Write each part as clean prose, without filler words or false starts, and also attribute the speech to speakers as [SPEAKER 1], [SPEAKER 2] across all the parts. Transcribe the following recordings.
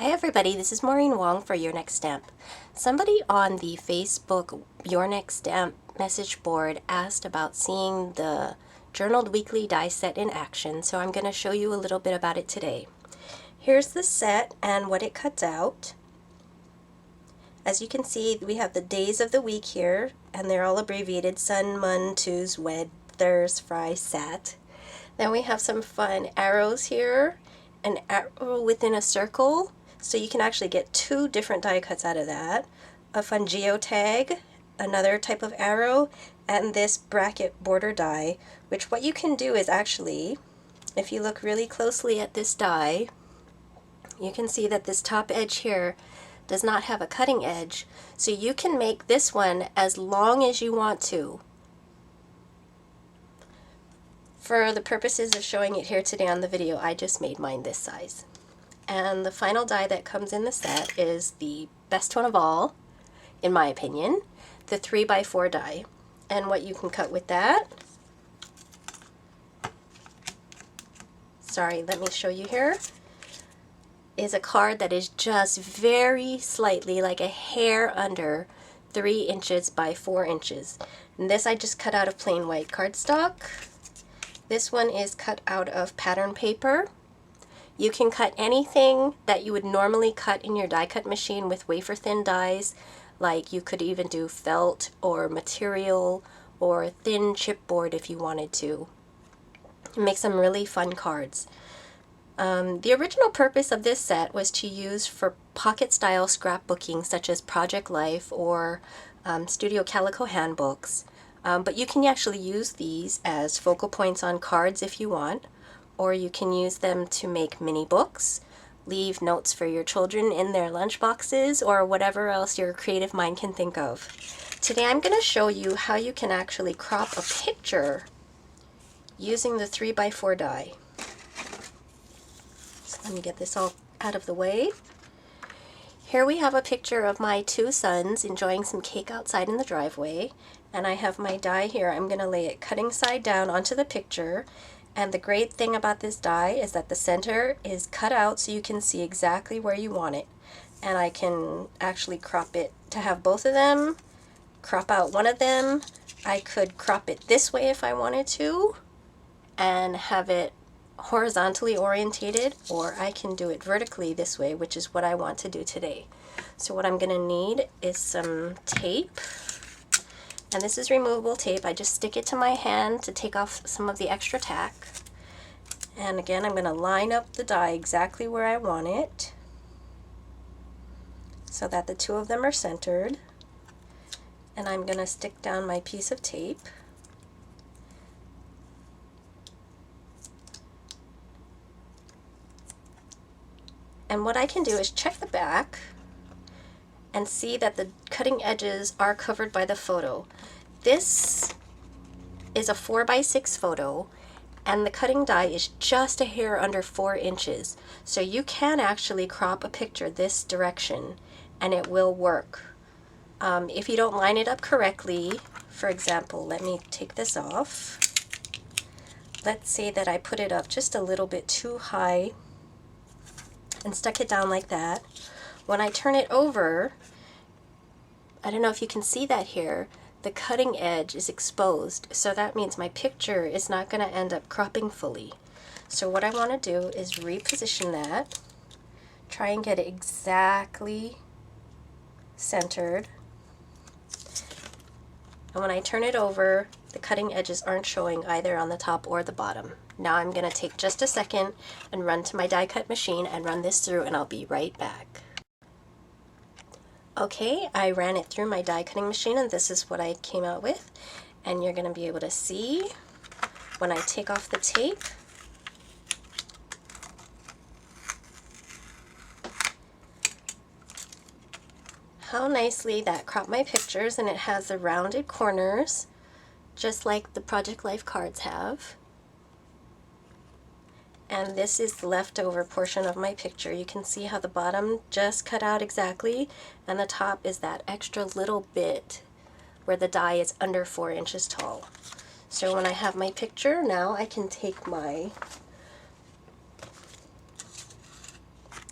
[SPEAKER 1] Hi everybody, this is Maureen Wong for Your Next Stamp. Somebody on the Facebook Your Next Stamp message board asked about seeing the Journaled Weekly die set in action, so I'm going to show you a little bit about it today. Here's the set and what it cuts out. As you can see, we have the days of the week here, and they're all abbreviated: Sun, Mun, Tues, Wed, Thurs, Fri, Sat. Then we have some fun arrows here, an arrow within a circle, so you can actually get two different die cuts out of that. A fun geotag, another type of arrow, and this bracket border die, which what you can do is actually, if you look really closely at this die, you can see that this top edge here does not have a cutting edge, so you can make this one as long as you want to. For the purposes of showing it here today on the video, I just made mine this size. And the final die that comes in the set is the best one of all, in my opinion, the 3x4 die. And what you can cut with that, sorry, let me show you here, is a card that is just very slightly, like a hair under 3 inches by 4 inches. And this I just cut out of plain white cardstock. This one is cut out of pattern paper. You can cut anything that you would normally cut in your die cut machine with wafer thin dies, like you could even do felt or material or thin chipboard if you wanted to. Make some really fun cards. The original purpose of this set was to use for pocket style scrapbooking such as Project Life or Studio Calico handbooks. But you can actually use these as focal points on cards if you want, or you can use them to make mini books, leave notes for your children in their lunch boxes, or whatever else your creative mind can think of. Today I'm going to show you how you can actually crop a picture using the 3x4 die. So let me get this all out of the way. Here we have a picture of my 2 sons enjoying some cake outside in the driveway, and I have my die here. I'm going to lay it cutting side down onto the picture, and the great thing about this die is that the center is cut out so you can see exactly where you want it. And I can actually crop it to have both of them, crop out one of them. I could crop it this way if I wanted to and have it horizontally orientated, or I can do it vertically this way, which is what I want to do today. So what I'm going to need is some tape, and this is removable tape. I just stick it to my hand to take off some of the extra tack. And again, I'm going to line up the die exactly where I want it so that the two of them are centered. And I'm going to stick down my piece of tape. And what I can do is check the back and see that the cutting edges are covered by the photo. This is a 4x6 photo, and the cutting die is just a hair under 4 inches. So you can actually crop a picture this direction and it will work. If you don't line it up correctly, for example, let me take this off. Let's say that I put it up just a little bit too high and stuck it down like that. When I turn it over, I don't know if you can see that here, the cutting edge is exposed, so that means my picture is not going to end up cropping fully. So what I want to do is reposition that, try and get it exactly centered, and when I turn it over, the cutting edges aren't showing either on the top or the bottom. Now I'm going to take just a second and run to my die cut machine and run this through, and I'll be right back. Okay, I ran it through my die cutting machine and this is what I came out with. And you're going to be able to see when I take off the tape, how nicely that cropped my pictures, and it has the rounded corners just like the Project Life cards have. And this is the leftover portion of my picture. You can see how the bottom just cut out exactly, and the top is that extra little bit where the die is under 4 inches tall. So when I have my picture, now I can take my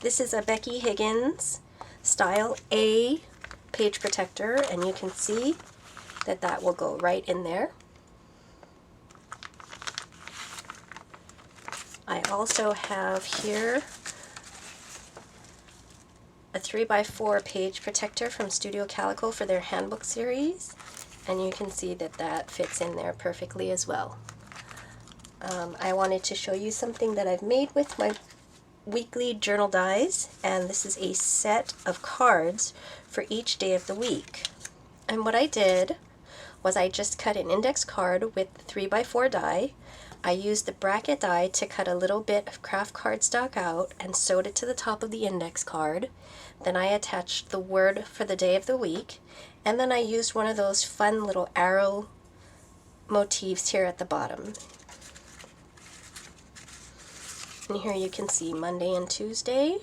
[SPEAKER 1] This is a Becky Higgins Style A page protector, and you can see that that will go right in there. I also have here a 3x4 page protector from Studio Calico for their handbook series, and you can see that that fits in there perfectly as well. I wanted to show you something that I've made with my weekly journal dies, and this is a set of cards for each day of the week. And what I did was I just cut an index card with 3x4 die. I used the bracket die to cut a little bit of craft cardstock out and sewed it to the top of the index card. Then I attached the word for the day of the week, and then I used one of those fun little arrow motifs here at the bottom. And here you can see Monday and Tuesday.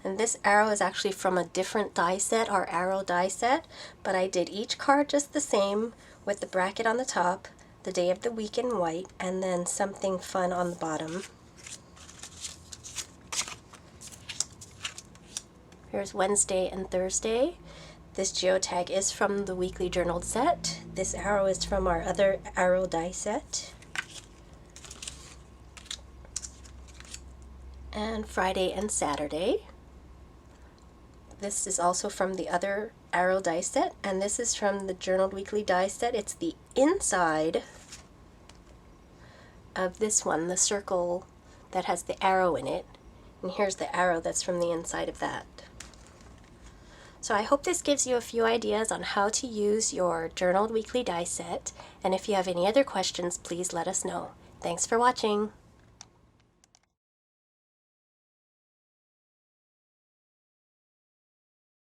[SPEAKER 1] And this arrow is actually from a different die set, our arrow die set, but I did each card just the same with the bracket on the top, the day of the week in white, and then something fun on the bottom. Here's Wednesday and Thursday. This geotag is from the weekly journal set. This arrow is from our other arrow die set. And Friday and Saturday. This is also from the other arrow die set, and this is from the Journaled Weekly die set. It's the inside of this one, the circle that has the arrow in it. And here's the arrow that's from the inside of that. So I hope this gives you a few ideas on how to use your Journaled Weekly die set, and if you have any other questions, please let us know. Thanks for watching.